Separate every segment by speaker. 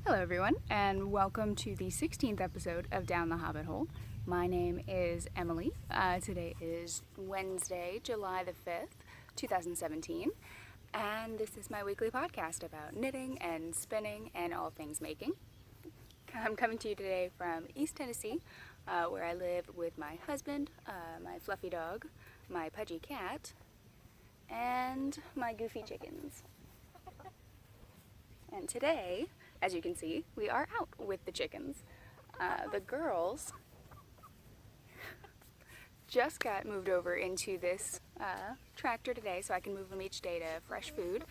Speaker 1: Hello everyone, and welcome to the 16th episode of Down the Hobbit Hole. My name is Emily. Today is Wednesday, July the 5th, 2017, and this is my weekly podcast about knitting and spinning and all things making. I'm coming to you today from East Tennessee, where I live with my husband, my fluffy dog, my pudgy cat, and my goofy chickens. And today, as you can see, we are out with the chickens. The girls just got moved over into this tractor today, so I can move them each day to fresh food,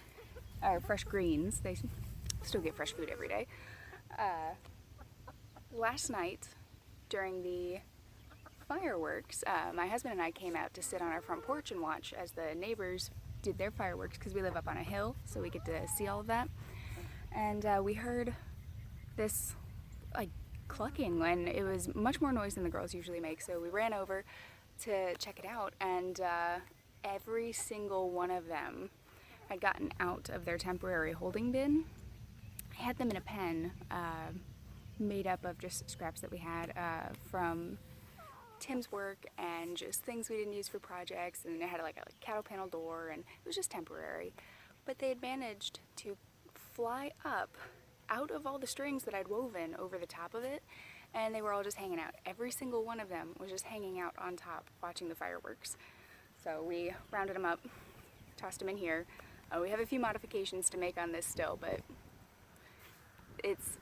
Speaker 1: or fresh greens. They still get fresh food every day. Last night, during the fireworks, my husband and I came out to sit on our front porch and watch as the neighbors did their fireworks, because we live up on a hill, so we get to see all of that. And we heard this clucking, and it was much more noise than the girls usually make, so we ran over to check it out, and every single one of them had gotten out of their temporary holding bin. I had them in a pen made up of just scraps that we had from Tim's work and just things we didn't use for projects, and it had a cattle panel door, and it was just temporary. But they had managed to fly up out of all the strings that I'd woven over the top of it, and they were all just hanging out. Every single one of them was just hanging out on top watching the fireworks. So we rounded them up, tossed them in here. We have a few modifications to make on this still, but it's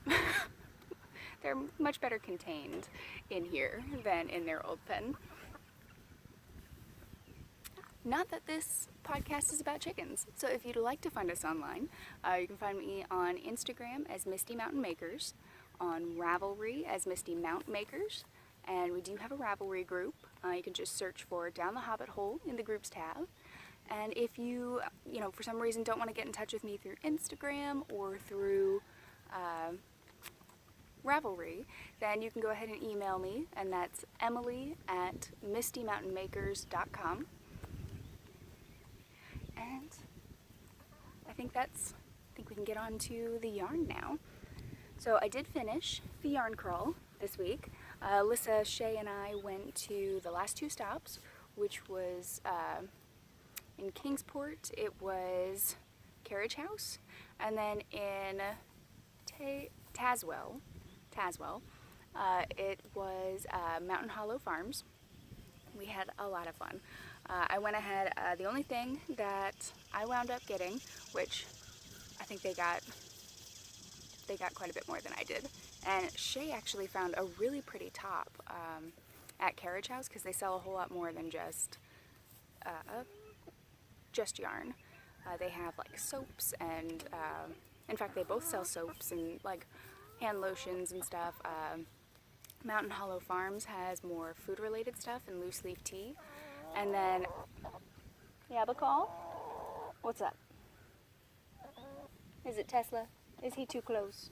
Speaker 1: they're much better contained in here than in their old pen. Not that this podcast is about chickens, so if you'd like to find us online, you can find me on Instagram as MistyMountMakers, on Ravelry as MistyMountMakers, and we do have a Ravelry group. You can just search for Down the Hobbit Hole in the groups tab. And if you for some reason don't want to get in touch with me through Instagram or through Ravelry, then you can go ahead and email me, and that's emily@MistyMountainMakers.com. And I think we can get on to the yarn now. So I did finish the yarn crawl this week. Alyssa, Shay, and I went to the last two stops, which was in Kingsport, it was Carriage House, and then in Tazewell, it was Mountain Hollow Farms. We had a lot of fun. I went ahead, the only thing that I wound up getting, which I think they got quite a bit more than I did, and Shay actually found a really pretty top at Carriage House, because they sell a whole lot more than just yarn. They have soaps, and in fact they both sell soaps and hand lotions and stuff. Mountain Hollow Farms has more food related stuff and loose leaf tea. And then, Yabacall? What's up? Is it Tesla? Is he too close?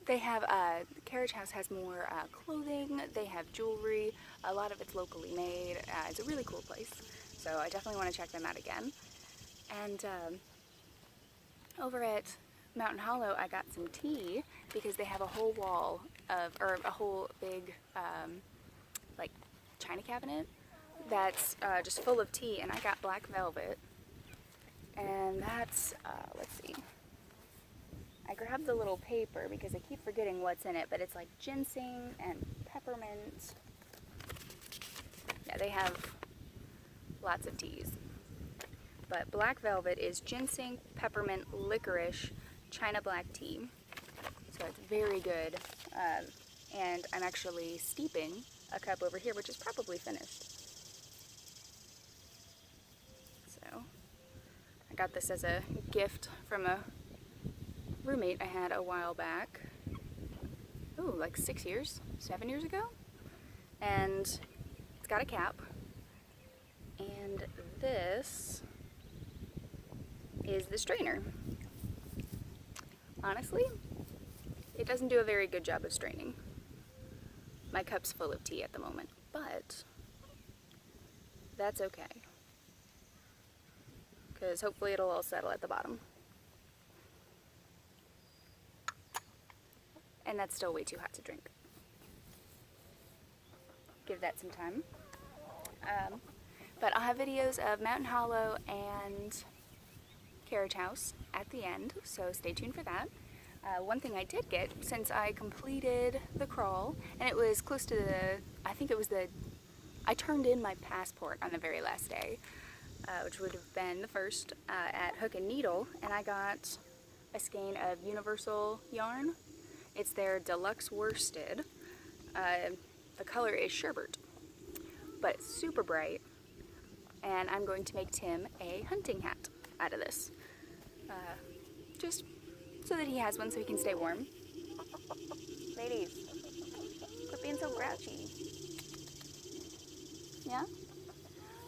Speaker 1: They have, Carriage House has more clothing, they have jewelry, a lot of it's locally made. It's a really cool place, so I definitely want to check them out again. And over at Mountain Hollow, I got some tea, because they have a whole wall or a whole big china cabinet that's just full of tea, and I got black velvet, and that's let's see, I grabbed the little paper because I keep forgetting what's in it, but it's ginseng and peppermint. Yeah, they have lots of teas, but black velvet is ginseng, peppermint, licorice, China black tea, so it's very good, and I'm actually steeping a cup over here, which is probably finished. So I got this as a gift from a roommate I had a while back, 7 years ago, and it's got a cap, and this is the strainer. Honestly, it doesn't do a very good job of straining. My cup's full of tea at the moment, but that's okay. because hopefully it'll all settle at the bottom. And that's still way too hot to drink. Give that some time. But I'll have videos of Mountain Hollow and Carriage House at the end, so stay tuned for that. One thing I did get, since I completed the crawl, and it was close to I turned in my passport on the very last day, which would have been the first, at Hook and Needle, and I got a skein of Universal yarn. It's their deluxe worsted. The color is sherbet, but it's super bright, and I'm going to make Tim a hunting hat out of this. Just so that he has one so he can stay warm. Ladies, quit being so grouchy. Yeah?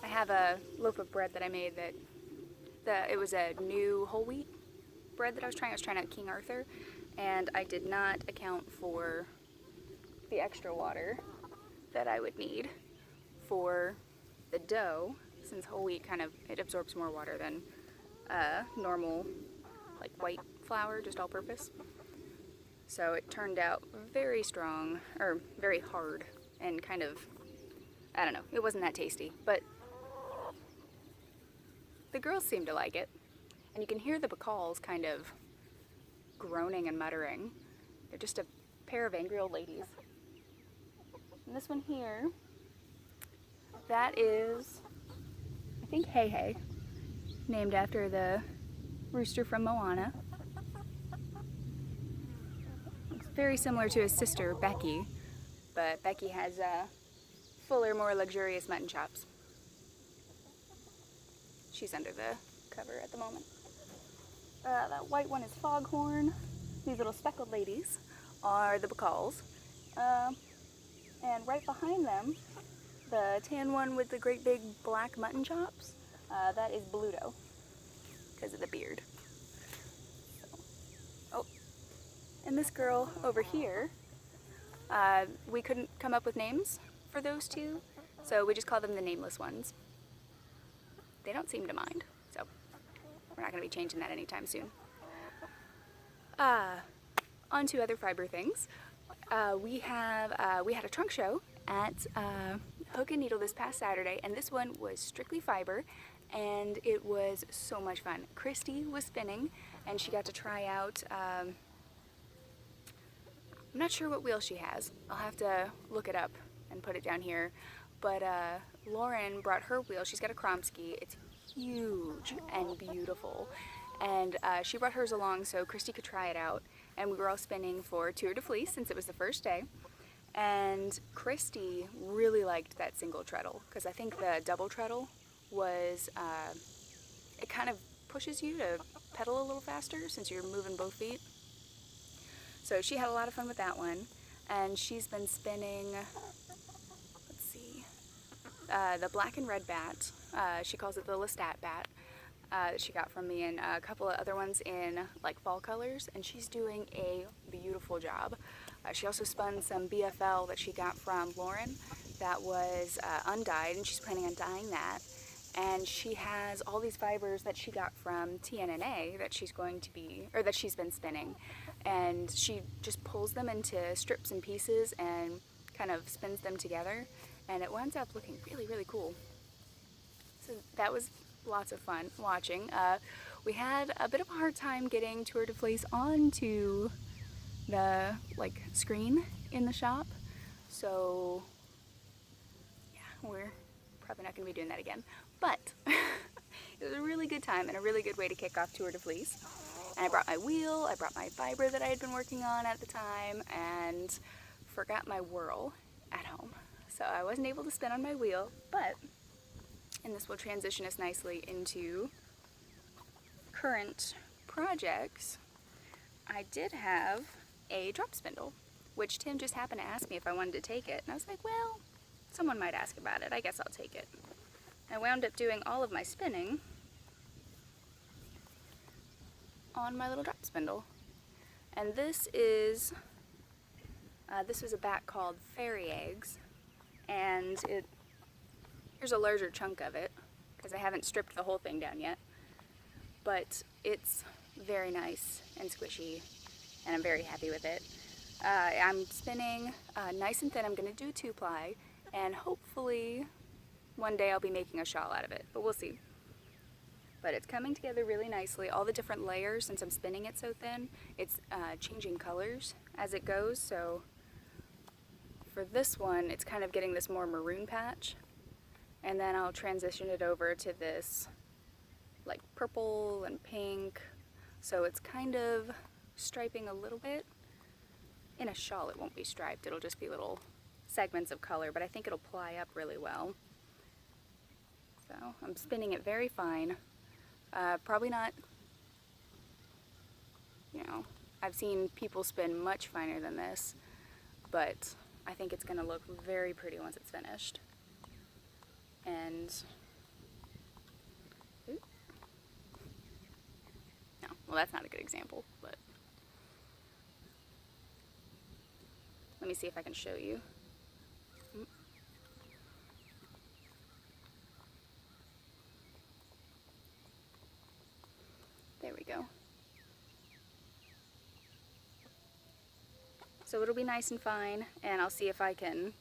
Speaker 1: I have a loaf of bread that I made it was a new whole wheat bread that I was trying out King Arthur, and I did not account for the extra water that I would need for the dough, since whole wheat it absorbs more water than normal like white flour, just all purpose. So it turned out very strong, or very hard, and I don't know, it wasn't that tasty, but the girls seemed to like it. And you can hear the bacalls kind of groaning and muttering. They're just a pair of angry old ladies. And this one here, that is, I think, Hey Hey, named after the rooster from Moana. It's very similar to his sister, Becky, but Becky has fuller, more luxurious mutton chops. She's under the cover at the moment. That white one is Foghorn. These little speckled ladies are the bacalls. And right behind them, the tan one with the great big black mutton chops, that is Bluto, because of the beard. Oh, and this girl over here, we couldn't come up with names for those two, so we just call them the nameless ones. They don't seem to mind, so we're not going to be changing that anytime soon. On to other fiber things. We had a trunk show at Hook and Needle this past Saturday, and this one was strictly fiber, and it was so much fun. Christy was spinning, and she got to try out, I'm not sure what wheel she has. I'll have to look it up and put it down here. But Lauren brought her wheel. She's got a Kromsky. It's huge and beautiful. And she brought hers along so Christy could try it out. And we were all spinning for Tour de Fleece since it was the first day. And Christy really liked that single treadle, because I think the double treadle was, it kind of pushes you to pedal a little faster since you're moving both feet. So she had a lot of fun with that one. And she's been spinning, the black and red bat. She calls it the Lestat bat, that she got from me, and a couple of other ones in like fall colors, and she's doing a beautiful job. She also spun some BFL that she got from Lauren that was undyed, and she's planning on dyeing that. And she has all these fibers that she got from TNNA that she's that she's been spinning, and she just pulls them into strips and pieces and kind of spins them together, and it winds up looking really, really cool. So that was lots of fun watching. We had a bit of a hard time getting Tour de Fleece onto the screen in the shop, so yeah, we're probably not going to be doing that again. But it was a really good time and a really good way to kick off Tour de Fleece. And I brought my wheel, I brought my fiber that I had been working on at the time, and forgot my whirl at home. So I wasn't able to spin on my wheel, and this will transition us nicely into current projects. I did have a drop spindle, which Tim just happened to ask me if I wanted to take it. And I was like, well, someone might ask about it. I guess I'll take it. I wound up doing all of my spinning on my little drop spindle. And this was a bat called Fairy Eggs, and here's a larger chunk of it, because I haven't stripped the whole thing down yet. but it's very nice and squishy, and I'm very happy with it. I'm spinning nice and thin. I'm going to do 2-ply, and hopefully one day I'll be making a shawl out of it, but we'll see. But it's coming together really nicely. All the different layers, since I'm spinning it so thin, it's changing colors as it goes. So for this one, it's kind of getting this more maroon patch, and then I'll transition it over to this like purple and pink. So it's kind of striping a little bit. In a shawl it won't be striped, it'll just be little segments of color, but I think it'll ply up really well. So I'm spinning it very fine. Probably not, I've seen people spin much finer than this, but I think it's going to look very pretty once it's finished. And, no, well, that's not a good example, but let me see if I can show you. There we go. So it'll be nice and fine, and I'll see if I can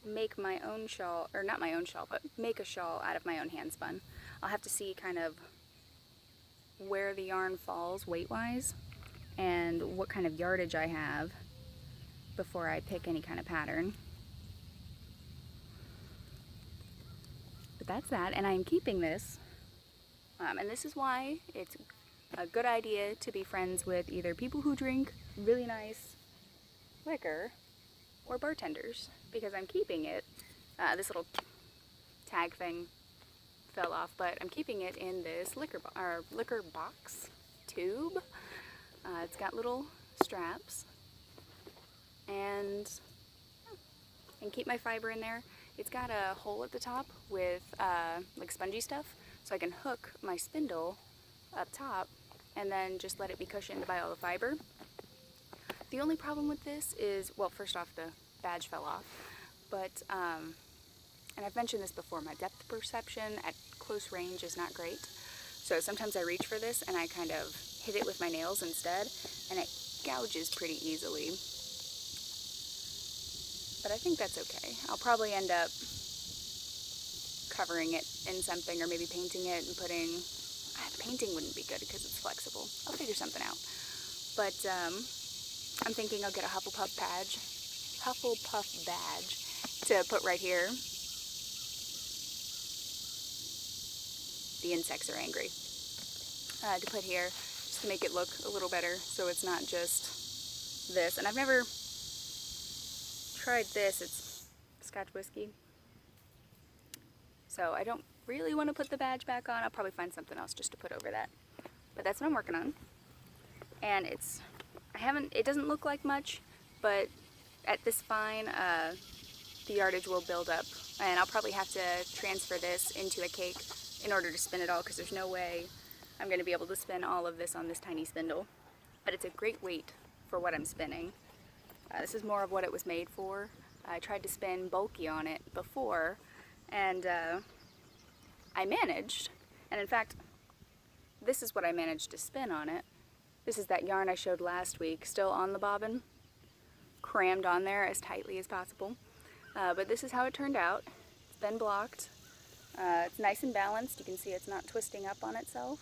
Speaker 1: make my own shawl, or not my own shawl, but make a shawl out of my own hand spun. I'll have to see kind of where the yarn falls weight-wise and what kind of yardage I have before I pick any kind of pattern. But that's that, and I'm keeping this. And this is why it's a good idea to be friends with either people who drink really nice liquor or bartenders, because I'm keeping it. This little tag thing fell off, but I'm keeping it in this liquor box tube. It's got little straps, and keep my fiber in there. It's got a hole at the top with like spongy stuff, so I can hook my spindle up top and then just let it be cushioned by all the fiber. The only problem with this is, well, first off, the badge fell off, but, and I've mentioned this before, my depth perception at close range is not great. So sometimes I reach for this and I kind of hit it with my nails instead, and it gouges pretty easily. But I think that's okay. I'll probably end up covering it in something, or maybe painting it and putting, painting wouldn't be good because it's flexible. I'll figure something out. But I'm thinking I'll get a Hufflepuff badge to put right here. The insects are angry. To put here, just to make it look a little better, so it's not just this. And I've never tried this. It's Scotch whiskey. So I don't really want to put the badge back on. I'll probably find something else just to put over that. But that's what I'm working on. And it doesn't look like much, but at this fine, the yardage will build up. And I'll probably have to transfer this into a cake in order to spin it all, because there's no way I'm going to be able to spin all of this on this tiny spindle. But it's a great weight for what I'm spinning. This is more of what it was made for. I tried to spin bulky on it before, and I managed. And in fact, this is what I managed to spin on it. This is that yarn I showed last week, still on the bobbin, crammed on there as tightly as possible. But this is how it turned out. It's been blocked. It's nice and balanced. You can see it's not twisting up on itself.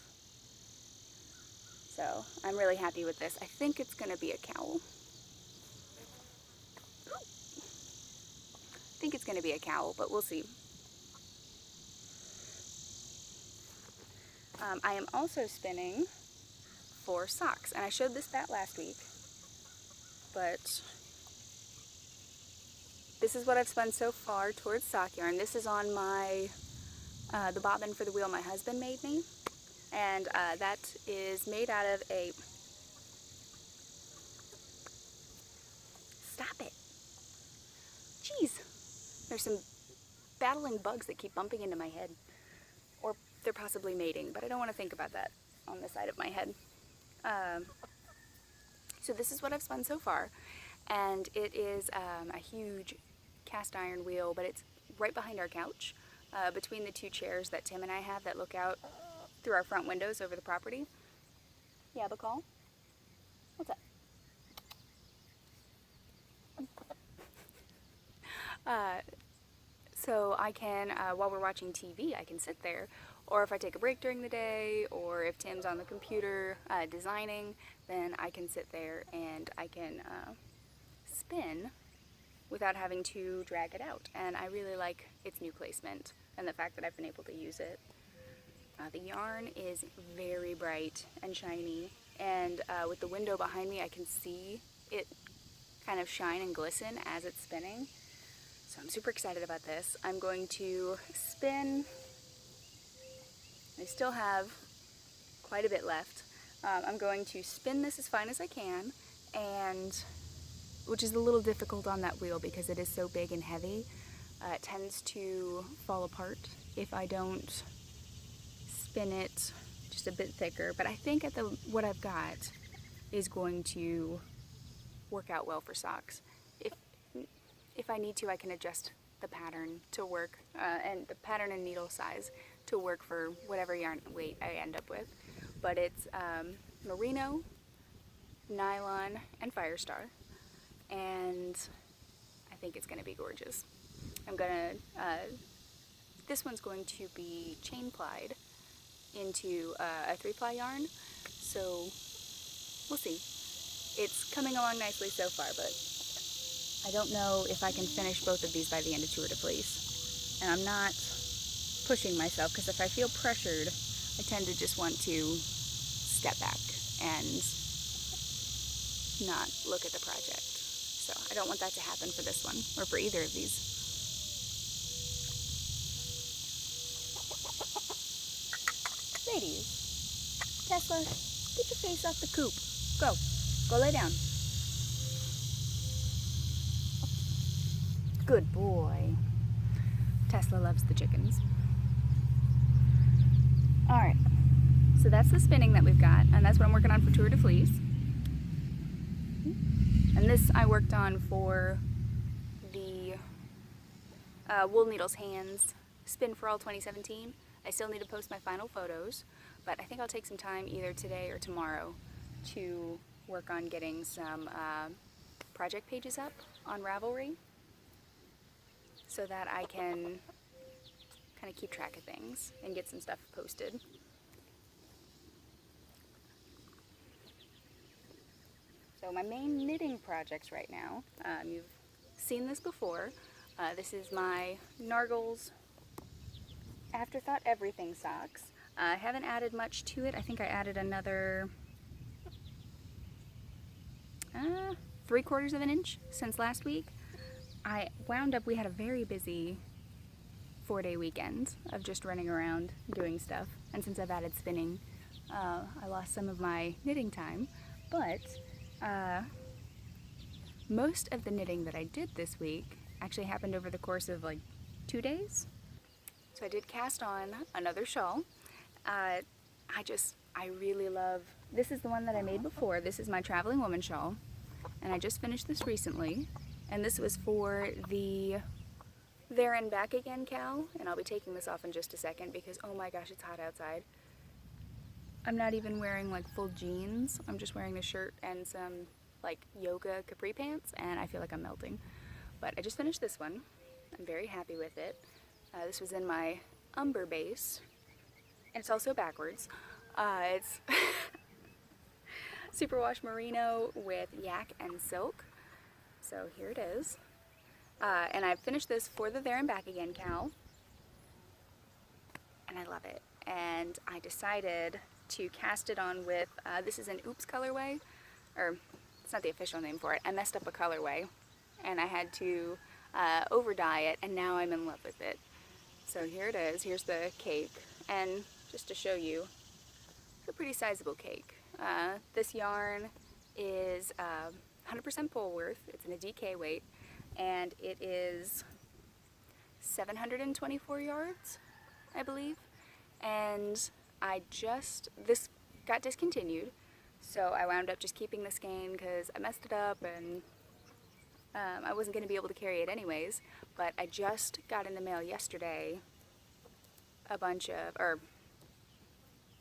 Speaker 1: So I'm really happy with this. I think it's going to be a cowl. I think it's going to be a cowl, but we'll see. I am also spinning for socks, and I showed that last week, but this is what I've spun so far towards sock yarn. This is on my the bobbin for the wheel my husband made me, and that is made out of a, stop it, jeez, there's some battling bugs that keep bumping into my head, or they're possibly mating, but I don't want to think about that on the side of my head. So this is what I've spun so far, and it is a huge cast iron wheel, but it's right behind our couch, between the two chairs that Tim and I have that look out through our front windows over the property. You have a call? What's up? So I can, while we're watching TV, I can sit there, or if I take a break during the day, or if Tim's on the computer designing, then I can sit there and I can spin without having to drag it out. And I really like its new placement and the fact that I've been able to use it. The yarn is very bright and shiny, and with the window behind me I can see it kind of shine and glisten as it's spinning. So I'm super excited about this. I'm going to spin. I still have quite a bit left. I'm going to spin this as fine as I can, and which is a little difficult on that wheel because it is so big and heavy. It tends to fall apart if I don't spin it just a bit thicker. But I think at what I've got is going to work out well for socks. If I need to, I can adjust the pattern to work, and the pattern and needle size to work for whatever yarn weight I end up with. But it's merino, nylon, and Firestar, and I think it's going to be gorgeous. This one's going to be chain plied into a 3-ply yarn, so we'll see. It's coming along nicely so far, but I don't know if I can finish both of these by the end of Tour de Fleece. And I'm not pushing myself, because if I feel pressured, I tend to just want to step back and not look at the project. So I don't want that to happen for this one, or for either of these. Ladies, Tesla, get your face off the coop. Go lay down. Good boy. Tesla loves the chickens. Alright, so that's the spinning that we've got, and that's what I'm working on for Tour de Fleece. And this I worked on for the Wool Needles Hands Spin for All 2017. I still need to post my final photos, but I think I'll take some time either today or tomorrow to work on getting some project pages up on Ravelry, so that I can kind of keep track of things and get some stuff posted. So my main knitting projects right now, you've seen this before. This is my Nargles Afterthought Everything socks. I haven't added much to it. I think I added another 3/4 of an inch since last week. We had a very busy 4-day weekend of just running around doing stuff, and since I've added spinning, I lost some of my knitting time, but most of the knitting that I did this week actually happened over the course of like 2 days. So I did cast on another shawl. I really love, this is the one that I made before. This is my Traveling Woman shawl, and I just finished this recently. And this was for the There and Back Again cowl, and I'll be taking this off in just a second because oh my gosh, it's hot outside. I'm not even wearing like full jeans. I'm just wearing a shirt and some like yoga capri pants, and I feel like I'm melting. But I just finished this one. I'm very happy with it. This was in my Umber base, and it's also backwards. It's superwash merino with yak and silk. So here it is. And I finished this for the There and Back Again cowl, and I love it. And I decided to cast it on with, this is an Oops colorway, or it's not the official name for it. I messed up a colorway, and I had to over dye it, and now I'm in love with it. So here it is. Here's the cake, and just to show you, it's a pretty sizable cake. This yarn is 100% Polworth. It's in a DK weight, and it is 724 yards, I believe. And this got discontinued, so I wound up just keeping the skein because I messed it up, and I wasn't going to be able to carry it anyways. But I just got in the mail yesterday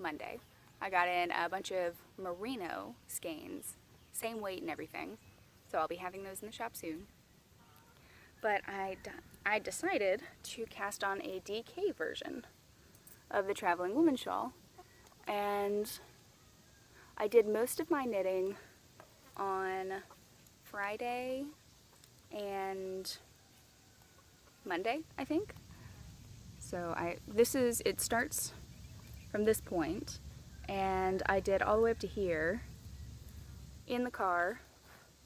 Speaker 1: Monday. I got in a bunch of merino skeins, same weight and everything, so I'll be having those in the shop soon. But I decided to cast on a DK version of the Traveling Woman shawl, and I did most of my knitting on Friday and Monday, I think. So it starts from this point, and I did all the way up to here in the car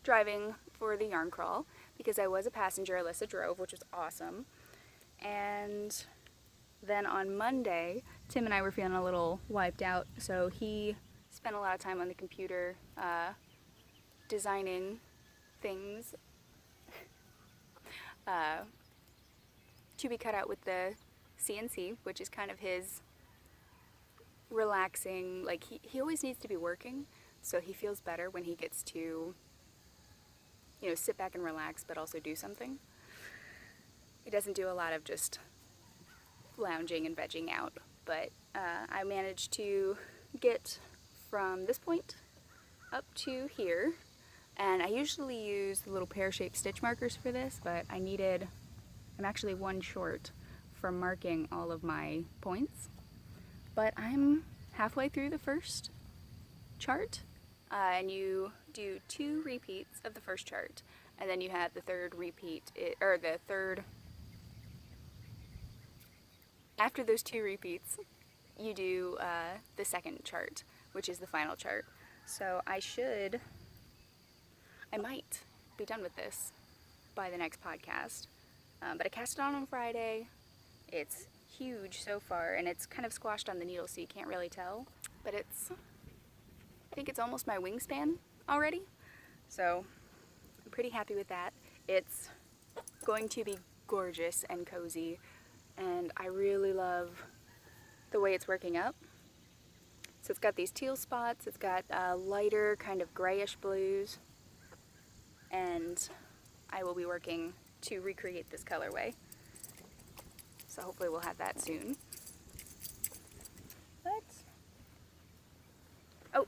Speaker 1: driving for the yarn crawl because I was a passenger. Alyssa drove, which was awesome. And then on Monday, Tim and I were feeling a little wiped out, so he spent a lot of time on the computer designing things to be cut out with the CNC, which is kind of his relaxing, like he always needs to be working, so he feels better when he gets to, you know, sit back and relax but also do something. He doesn't do a lot of just lounging and vegging out, but I managed to get from this point up to here, and I usually use the little pear-shaped stitch markers for this, but I'm actually one short from marking all of my points, but I'm halfway through the first chart, and you do 2 repeats of the first chart, and then you have the third repeat, after those 2 repeats, you do the second chart, which is the final chart. So I might be done with this by the next podcast. But I cast it on Friday. It's huge so far, and it's kind of squashed on the needle, so you can't really tell. But I think it's almost my wingspan already. So I'm pretty happy with that. It's going to be gorgeous and cozy, and I really love the way it's working up. So it's got these teal spots, it's got lighter kind of grayish blues, and I will be working to recreate this colorway. So hopefully we'll have that soon.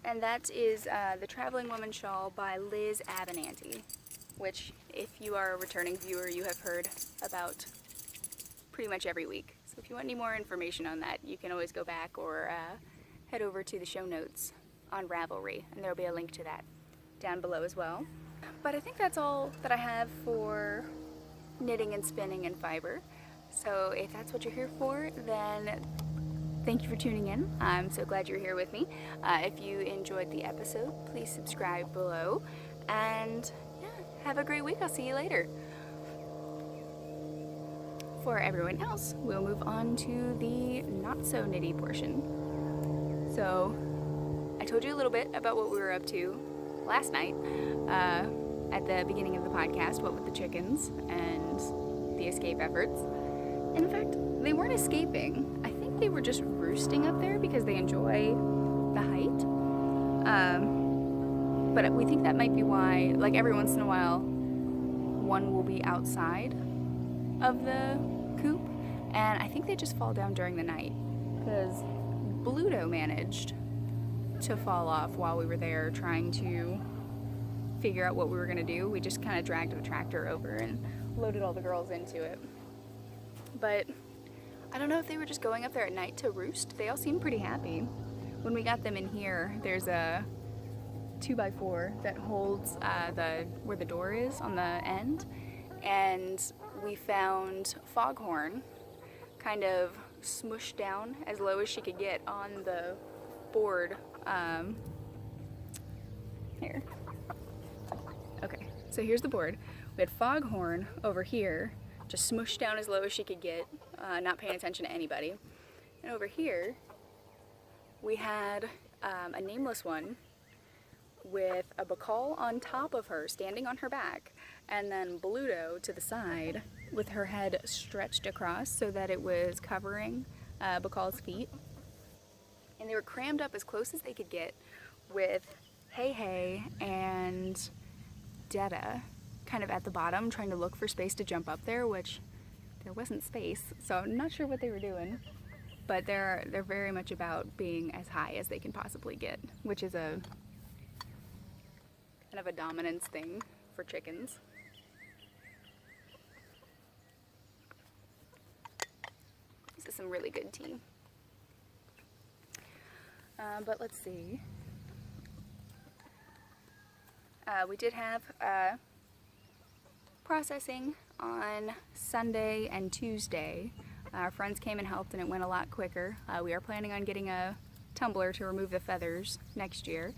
Speaker 1: And that is the Traveling Woman shawl by Liz Abernathy, which if you are a returning viewer, you have heard about pretty much every week. So if you want any more information on that, you can always go back or head over to the show notes on Ravelry, and there will be a link to that down below as well. But I think that's all that I have for knitting and spinning and fiber. So if that's what you're here for, then thank you for tuning in. I'm so glad you're here with me. If you enjoyed the episode, please subscribe below, and yeah, have a great week. I'll see you later. For everyone else, we'll move on to the not so nitty portion. So I told you a little bit about what we were up to last night at the beginning of the podcast, what with the chickens and the escape efforts. In fact, they weren't escaping. I think they were just roosting up there because they enjoy the height. But we think that might be why, like every once in a while, one will be outside of the coop, and I think they just fall down during the night because Bluto managed to fall off while we were there trying to figure out what we were going to do. We just kind of dragged the tractor over and loaded all the girls into it. But I don't know if they were just going up there at night to roost. They all seemed pretty happy. When we got them in here, there's a 2x4 that holds where the door is on the end, and we found Foghorn kind of smushed down as low as she could get on the board. Here. Okay, so here's the board. We had Foghorn over here, just smushed down as low as she could get, not paying attention to anybody. And over here, we had a nameless one with a Bacall on top of her, standing on her back, and then Bluto to the side with her head stretched across so that it was covering Bacall's feet. And they were crammed up as close as they could get with Hey Hey and Detta kind of at the bottom, trying to look for space to jump up there, which there wasn't space, so I'm not sure what they were doing. but they're very much about being as high as they can possibly get, which is a kind of a dominance thing for chickens. This is some really good tea. But let's see. We did have processing on Sunday and Tuesday. Our friends came and helped and it went a lot quicker. We are planning on getting a tumbler to remove the feathers next year.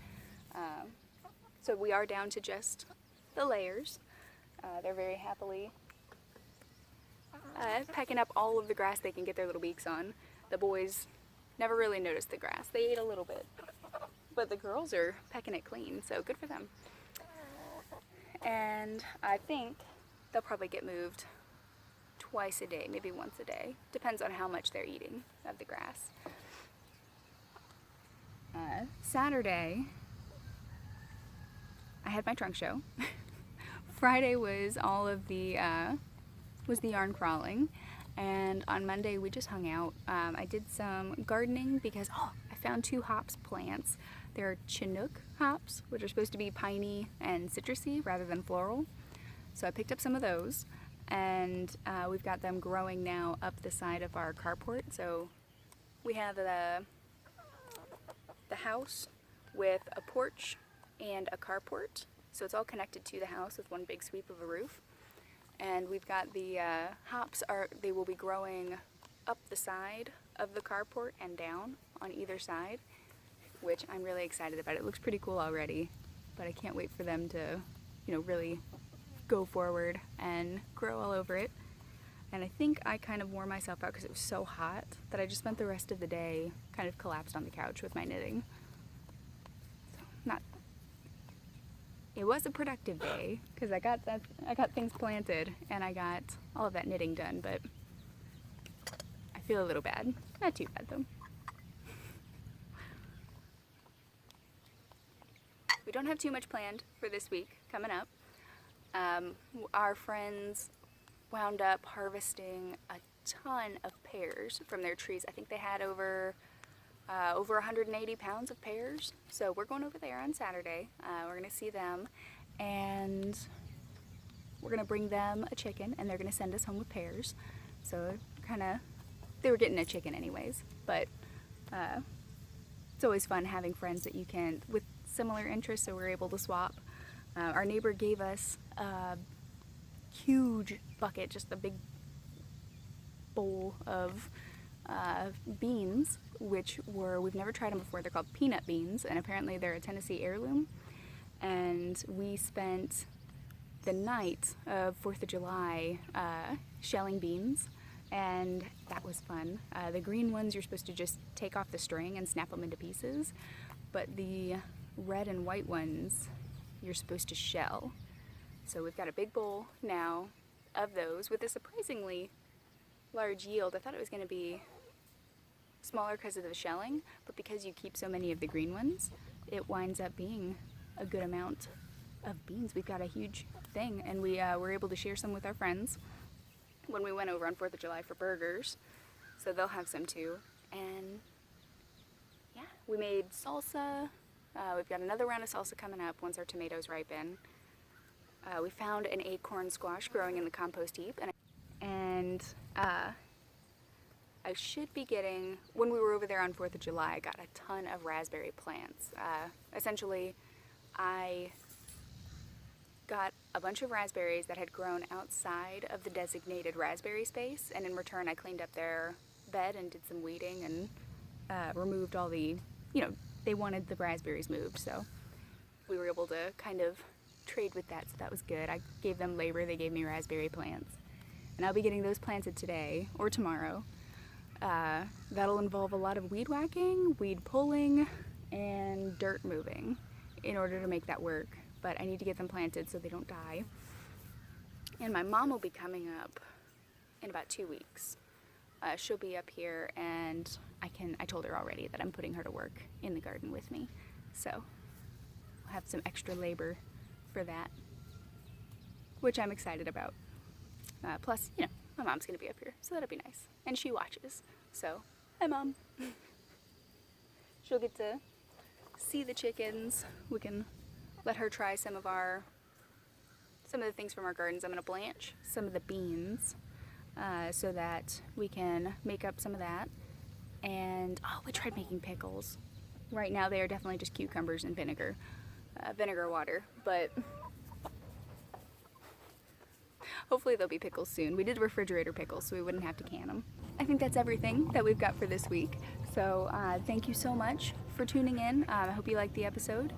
Speaker 1: So we are down to just the layers. They're very happily pecking up all of the grass they can get their little beaks on. The boys never really noticed the grass. They ate a little bit, but the girls are pecking it clean, so good for them. And I think they'll probably get moved twice a day, maybe once a day. Depends on how much they're eating of the grass. Saturday, I had my trunk show. Friday was all of the yarn crawling, and on Monday we just hung out. I did some gardening because I found 2 hops plants. They're Chinook hops, which are supposed to be piney and citrusy rather than floral. So I picked up some of those, and we've got them growing now up the side of our carport. So we have the house with a porch and a carport. So it's all connected to the house with one big sweep of a roof. And we've got the hops they will be growing up the side of the carport and down on either side, which I'm really excited about. It looks pretty cool already, but I can't wait for them to, really go forward and grow all over it. And I think I kind of wore myself out because it was so hot that I just spent the rest of the day kind of collapsed on the couch with my knitting. So it was a productive day because I got things planted and I got all of that knitting done, but I feel a little bad. Not too bad though. We don't have too much planned for this week coming up. Our friends wound up harvesting a ton of pears from their trees. I think they had over 180 pounds of pears. So we're going over there on Saturday. We're going to see them, and we're going to bring them a chicken, and they're going to send us home with pears. So they were getting a chicken anyways, but it's always fun having friends that you can, with similar interests, so we're able to swap. Our neighbor gave us a huge bucket, just a big bowl of beans, which we've never tried them before. They're called peanut beans, and apparently they're a Tennessee heirloom. And we spent the night of 4th of July shelling beans, and that was fun. The green ones you're supposed to just take off the string and snap them into pieces, but the red and white ones you're supposed to shell. So we've got a big bowl now of those with a surprisingly large yield. I thought it was going to be smaller because of the shelling, but because you keep so many of the green ones, it winds up being a good amount of beans. We've got a huge thing, and we were able to share some with our friends when we went over on 4th of July for burgers, so they'll have some too. And yeah, we made salsa. We've got another round of salsa coming up once our tomatoes ripen. We found an acorn squash growing in the compost heap, and I should be getting, when we were over there on 4th of July, I got a ton of raspberry plants. Essentially, I got a bunch of raspberries that had grown outside of the designated raspberry space, and in return I cleaned up their bed and did some weeding and removed all the, they wanted the raspberries moved, so we were able to kind of trade with that, so that was good. I gave them labor, they gave me raspberry plants, and I'll be getting those planted today or tomorrow. That'll involve a lot of weed whacking, weed pulling, and dirt moving in order to make that work, but I need to get them planted so they don't die. And my mom will be coming up in about 2 weeks. She'll be up here, and I told her already that I'm putting her to work in the garden with me, so we'll have some extra labor for that, which I'm excited about. Plus, my mom's gonna be up here, so that'll be nice, and she watches, so Hi, Mom. She'll get to see the chickens. We can let her try some of the things from our gardens. I'm gonna blanch some of the beans so that we can make up some of that. And oh, we tried making pickles. Right now they are definitely just cucumbers and vinegar water, but hopefully there'll be pickles soon. We did refrigerator pickles so we wouldn't have to can them. I think that's everything that we've got for this week. So thank you so much for tuning in. I hope you liked the episode.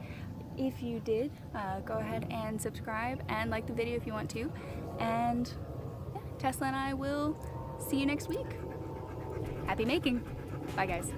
Speaker 1: If you did, go ahead and subscribe and like the video if you want to. And yeah, Tesla and I will see you next week. Happy making. Bye, guys.